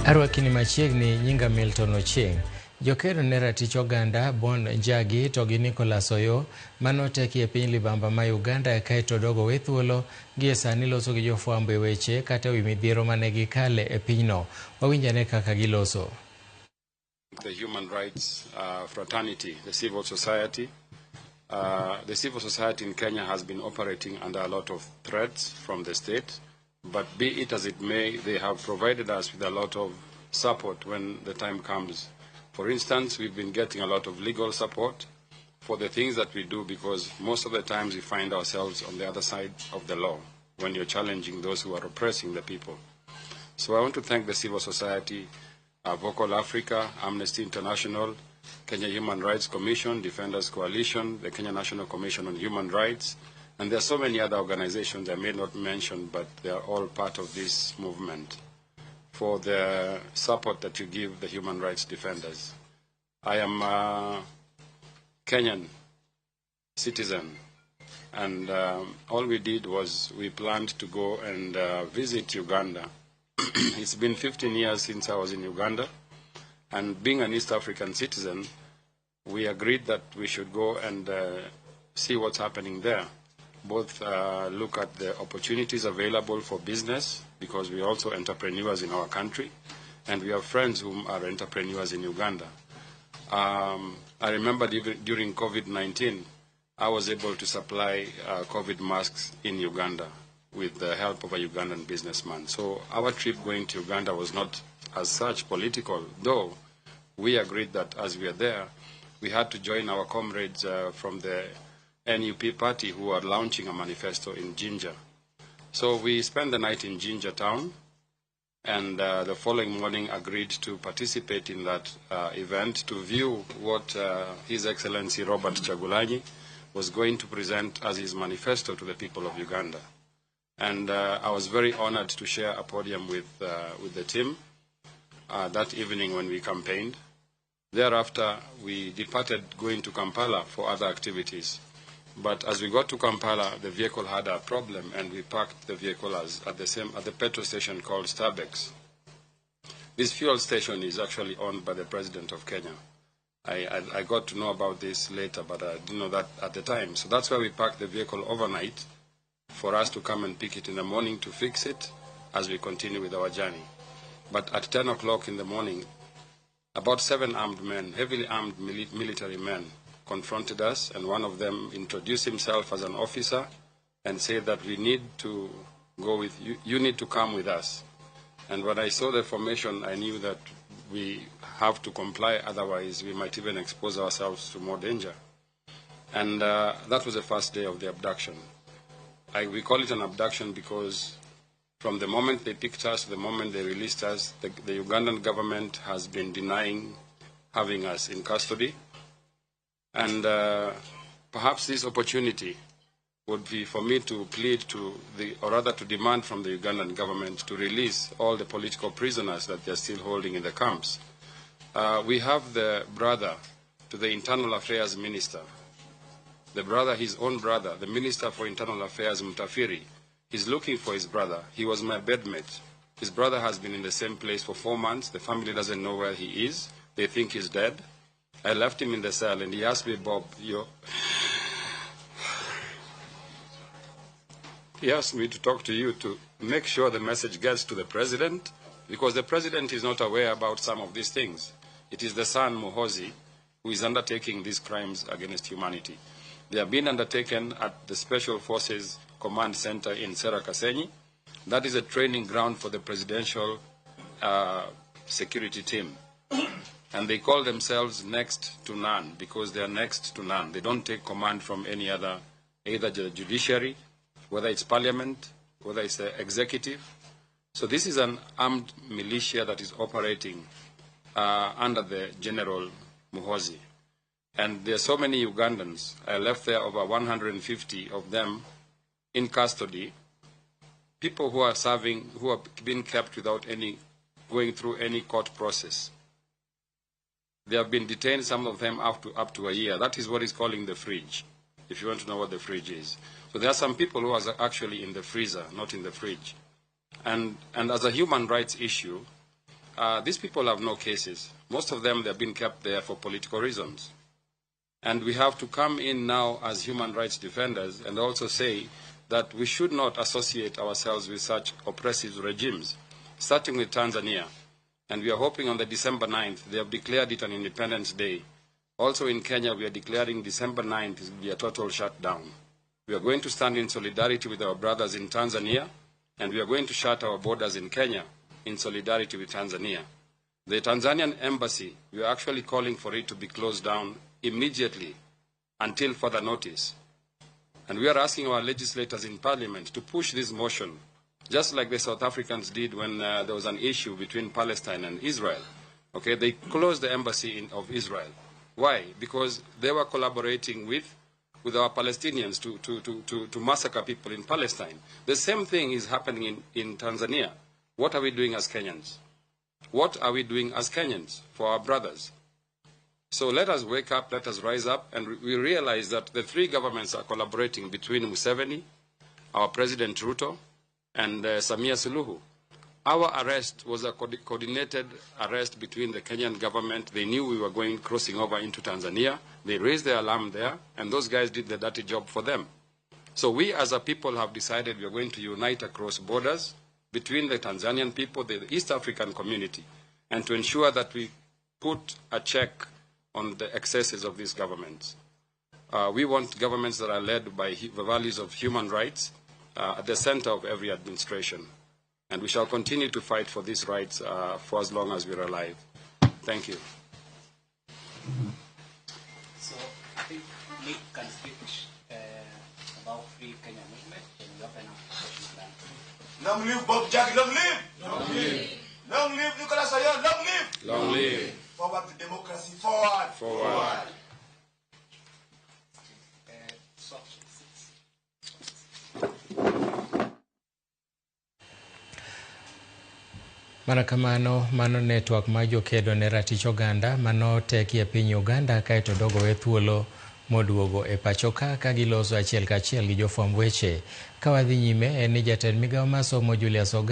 Arwakini machiegni nyinga Milton Ochieng. Jokedo ne ratich oganda Bob Njagi to gi Nicholas Oyoo manoteki e piny libamba ma Uganda kaeto dogo we thuolo gi sani loso gi jofwambo e weche kata wi midhiero mane gikale e pinyno. Wawinjane kaka giloso. The human rights fraternity, the civil society. The civil society in Kenya has been operating under a lot of threats from the state, but be it as it may, they have provided us with a lot of support when the time comes. For instance, we've been getting a lot of legal support for the things that we do, because most of the times we find ourselves on the other side of the law when you're challenging those who are oppressing the people. So I want to thank the civil society, Vocal Africa, Amnesty International, Kenya Human Rights Commission, Defenders Coalition, the Kenya National Commission on Human Rights, and there are so many other organizations I may not mention, but they are all part of this movement, for the support that you give the human rights defenders. I am a Kenyan citizen, and all we did was we planned to go and visit Uganda. It's been 15 years since I was in Uganda, and being an East African citizen, we agreed that we should go and see what's happening there. Both look at the opportunities available for business, because we are also entrepreneurs in our country, and we have friends who are entrepreneurs in Uganda. I remember during COVID-19, I was able to supply COVID masks in Uganda with the help of a Ugandan businessman. So our trip going to Uganda was not as such political, though we agreed that as we are there, we had to join our comrades from the NUP party who are launching a manifesto in Jinja. So we spent the night in Jinja town, and the following morning agreed to participate in that event to view what His Excellency Robert Kyagulanyi was going to present as his manifesto to the people of Uganda. And I was very honored to share a podium with the team that evening when we campaigned. Thereafter, we departed going to Kampala for other activities. But as we got to Kampala, the vehicle had a problem, and we parked the vehicle at the petrol station called Starbucks. This fuel station is actually owned by the President of Kenya. I got to know about this later, but I didn't know that at the time. So that's why we parked the vehicle overnight, for us to come and pick it in the morning to fix it as we continue with our journey. But at 10 o'clock in the morning, about 7 armed men, heavily armed military men, confronted us, and one of them introduced himself as an officer and said that we need to go with you, you need to come with us. And when I saw the formation, I knew that we have to comply, otherwise we might even expose ourselves to more danger. And that was the first day of the abduction. We call it an abduction because from the moment they picked us to the moment they released us, the Ugandan government has been denying having us in custody. And perhaps this opportunity would be for me to plead to or rather to demand from the Ugandan government to release all the political prisoners that they're still holding in the camps. We have the brother to the Internal Affairs Minister, his own brother, the Minister for Internal Affairs, Mutafiri. He's looking for his brother. He was my bedmate. His brother has been in the same place for 4 months. The family doesn't know where he is. They think he's dead. I left him in the cell, and he asked me, Bob, he asked me to talk to you to make sure the message gets to the president, because the president is not aware about some of these things. It is the son, Muhoozi, who is undertaking these crimes against humanity. They have been undertaken at the Special Forces Command Center in Serakasenyi. That is a training ground for the presidential security team. And they call themselves next to none, because they are next to none. They don't take command from any other, either the judiciary, whether it's parliament, whether it's the executive. So this is an armed militia that is operating under the General Muhoozi. And there are so many Ugandans. I left there over 150 of them in custody, people who are serving, who have been kept without going through any court process. They have been detained, some of them up to a year. That is what is calling the fridge, if you want to know what the fridge is. So there are some people who are actually in the freezer, not in the fridge. And as a human rights issue, these people have no cases. Most of them, they've been kept there for political reasons. And we have to come in now as human rights defenders and also say that we should not associate ourselves with such oppressive regimes, starting with Tanzania. And we are hoping on the December 9th, they have declared it an Independence Day. Also in Kenya, we are declaring December 9th will be a total shutdown. We are going to stand in solidarity with our brothers in Tanzania, and we are going to shut our borders in Kenya in solidarity with Tanzania. The Tanzanian embassy, we are actually calling for it to be closed down immediately until further notice. And we are asking our legislators in parliament to push this motion, just like the South Africans did when there was an issue between Palestine and Israel. Okay, they closed the embassy of Israel. Why? Because they were collaborating with our Palestinians to massacre people in Palestine. The same thing is happening in Tanzania. What are we doing as Kenyans? What are we doing as Kenyans for our brothers? So let us wake up, let us rise up, and we realize that the three governments are collaborating between Museveni, our President Ruto, and Samia Suluhu. Our arrest was a coordinated arrest between the Kenyan government. They knew we were crossing over into Tanzania. They raised the alarm there, and those guys did the dirty job for them. So we as a people have decided we are going to unite across borders between the Tanzanian people, the East African community, and to ensure that we put a check on the excesses of these governments. We want governments that are led by the values of human rights at the center of every administration. And we shall continue to fight for these rights for as long as we're alive. Thank you. So I think Nick can speak about Free Kenya movement, and we open up the question plan. Long live Bob Njagi, long live! Long live! Long live Nicholas Oyoo, long live! Long live! Forward to democracy, forward! Forward! Mana kamano, mano network ma Jokedo ne ratich oganda mano teki e piny Uganda kaeto dogo we thuolo moduogo e pachoka ka giloso achiel kachiel gi jofwamb weche. Ka wadhi nyime en ni jatend migawo mar somo Julius Oganda